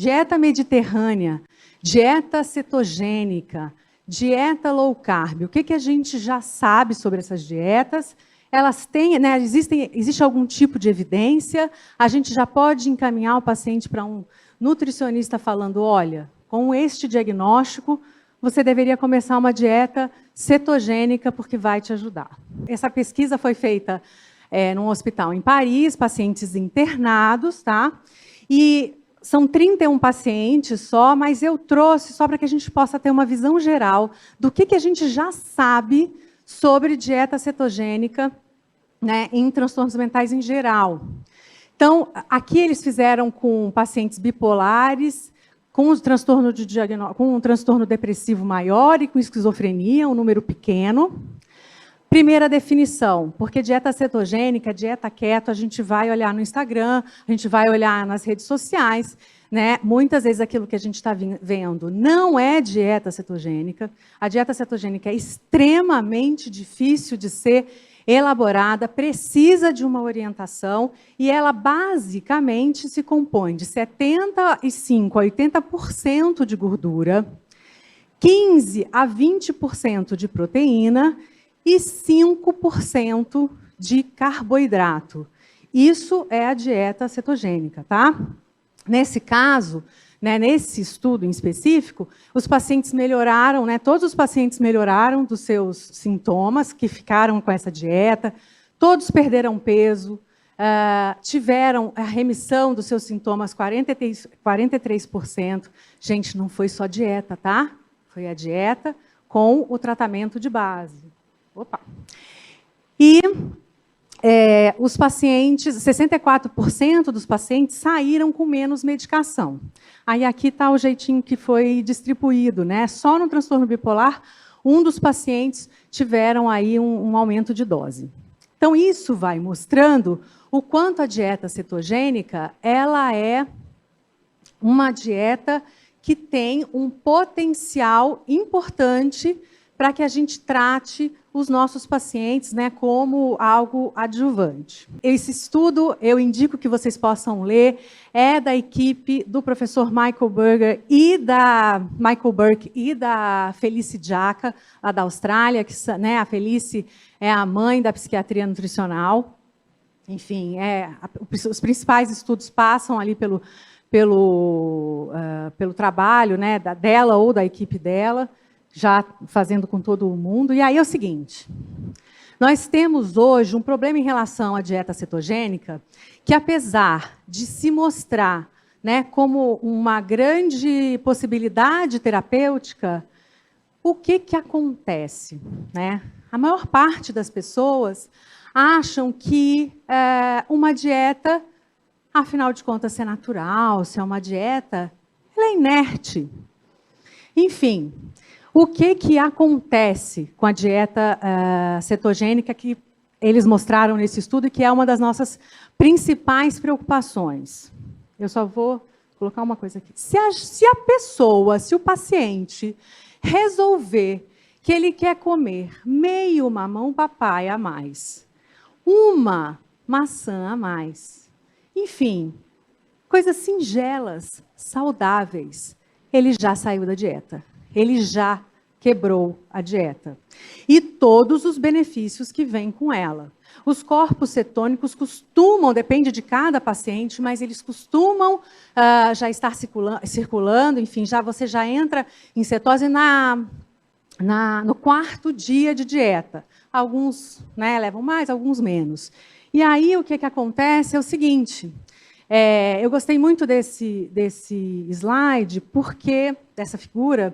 dieta mediterrânea, dieta cetogênica, dieta low carb. O que a gente já sabe sobre essas dietas? Elas têm, né, existe algum tipo de evidência? A gente já pode encaminhar o paciente para um nutricionista falando, olha, com este diagnóstico, você deveria começar uma dieta cetogênica porque vai te ajudar. Essa pesquisa foi feita num hospital em Paris, pacientes internados, tá? E são 31 pacientes só, mas eu trouxe só para que a gente possa ter uma visão geral do que a gente já sabe sobre dieta cetogênica, né, em transtornos mentais em geral. Então, aqui eles fizeram com pacientes bipolares, com um transtorno depressivo maior e com esquizofrenia, um número pequeno. Primeira definição, porque dieta cetogênica, dieta keto, a gente vai olhar no Instagram, a gente vai olhar nas redes sociais, né? Muitas vezes aquilo que a gente está vendo não é dieta cetogênica. A dieta cetogênica é extremamente difícil de ser elaborada, precisa de uma orientação e ela basicamente se compõe de 75% a 80% de gordura, 15% a 20% de proteína e 5% de carboidrato. Isso é a dieta cetogênica, tá? Nesse caso, né, nesse estudo em específico, os pacientes melhoraram, né, todos os pacientes melhoraram dos seus sintomas, que ficaram com essa dieta, todos perderam peso, tiveram a remissão dos seus sintomas 43%. Gente, não foi só dieta, tá? Foi a dieta com o tratamento de base. Opa! E os pacientes, 64% dos pacientes saíram com menos medicação. Aí aqui está o jeitinho que foi distribuído, né? Só no transtorno bipolar, um dos pacientes tiveram aí um aumento de dose. Então, isso vai mostrando o quanto a dieta cetogênica ela é uma dieta que tem um potencial importante para que a gente trate os nossos pacientes, né, como algo adjuvante. Esse estudo, eu indico que vocês possam ler, é da equipe do professor Michael Burke e da Felice Jacka, lá da Austrália, que, né, a Felice é a mãe da psiquiatria nutricional. Enfim, os principais estudos passam ali pelo trabalho, né, dela ou da equipe dela, já fazendo com todo o mundo. E aí é o seguinte, nós temos hoje um problema em relação à dieta cetogênica, que apesar de se mostrar, né, como uma grande possibilidade terapêutica, o que acontece, né? A maior parte das pessoas acham que uma dieta, afinal de contas, se é natural, se é uma dieta, ela é inerte. Enfim, o que acontece com a dieta cetogênica que eles mostraram nesse estudo e que é uma das nossas principais preocupações? Eu só vou colocar uma coisa aqui. Se o paciente resolver que ele quer comer meio mamão papai a mais, uma maçã a mais, enfim, coisas singelas, saudáveis, ele já saiu da dieta. Ele já quebrou a dieta. E todos os benefícios que vêm com ela. Os corpos cetônicos costumam, depende de cada paciente, mas eles costumam já estar circulando, enfim, você já entra em cetose no 4º dia de dieta. Alguns, né, levam mais, alguns menos. E aí o que acontece é o seguinte, eu gostei muito desse slide, porque, dessa figura,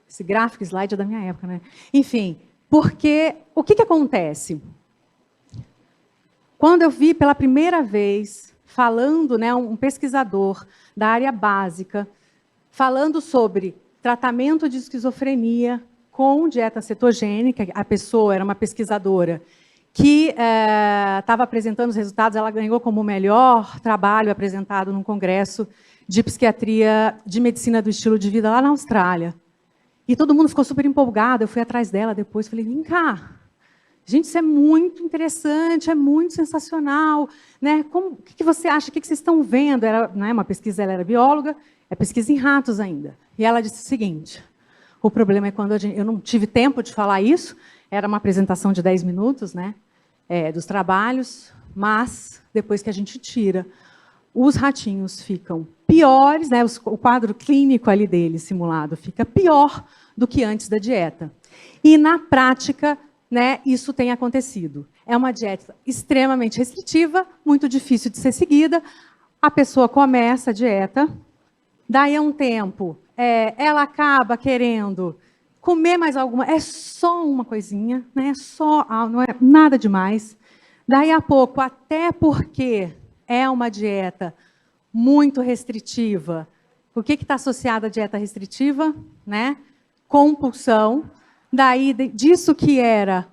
esse gráfico slide é da minha época, né? Enfim, porque o que acontece? Quando eu vi pela primeira vez, falando, né, um pesquisador da área básica, falando sobre tratamento de esquizofrenia com dieta cetogênica, a pessoa era uma pesquisadora que estava apresentando os resultados, ela ganhou como o melhor trabalho apresentado num congresso de psiquiatria de medicina do estilo de vida lá na Austrália. E todo mundo ficou super empolgado, eu fui atrás dela depois, falei, vem cá, gente, isso é muito interessante, é muito sensacional, né? O que você acha, o que vocês estão vendo? Era, né, uma pesquisa, ela era bióloga, É pesquisa em ratos ainda. E ela disse o seguinte, o problema é quando eu não tive tempo de falar isso, era uma apresentação de 10 minutos, né, dos trabalhos, mas depois que a gente tira, os ratinhos ficam piores, né, o quadro clínico ali dele, simulado, fica pior do que antes da dieta. E, na prática, né, isso tem acontecido. É uma dieta extremamente restritiva, muito difícil de ser seguida. A pessoa começa a dieta, daí a um tempo, ela acaba querendo comer mais alguma, é só uma coisinha, né, não é nada demais. Daí a pouco, até porque é uma dieta muito restritiva. O que está associado à dieta restritiva? Né? Compulsão. Daí, disso que era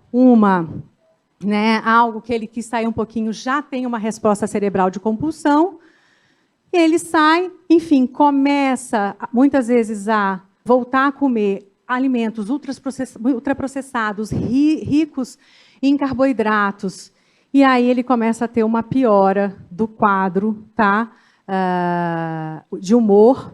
algo que ele quis sair um pouquinho, já tem uma resposta cerebral de compulsão. E ele sai, enfim, começa, muitas vezes, a voltar a comer alimentos ultraprocessados, ricos em carboidratos. E aí ele começa a ter uma piora do quadro, tá? De humor.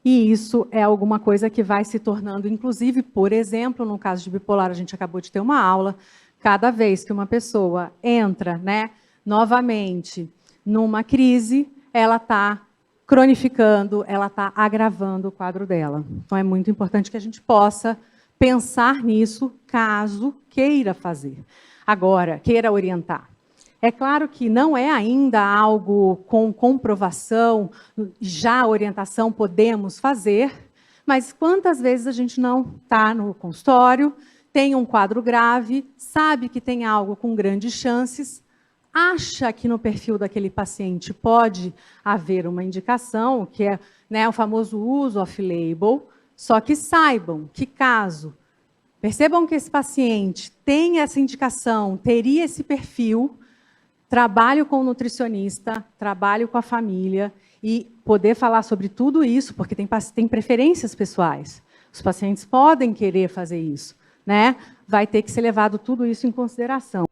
E isso é alguma coisa que vai se tornando, inclusive, por exemplo, no caso de bipolar, a gente acabou de ter uma aula, cada vez que uma pessoa entra, né, novamente numa crise, ela está cronificando, ela está agravando o quadro dela. Então, é muito importante que a gente possa pensar nisso, caso queira fazer. Agora, queira orientar. É claro que não é ainda algo com comprovação, já a orientação podemos fazer, mas quantas vezes a gente não está no consultório, tem um quadro grave, sabe que tem algo com grandes chances, acha que no perfil daquele paciente pode haver uma indicação, que é, né, o famoso uso off-label, só que saibam que caso percebam que esse paciente tem essa indicação, teria esse perfil, trabalho com o nutricionista, trabalho com a família e poder falar sobre tudo isso, porque tem preferências pessoais. Os pacientes podem querer fazer isso, né? Vai ter que ser levado tudo isso em consideração.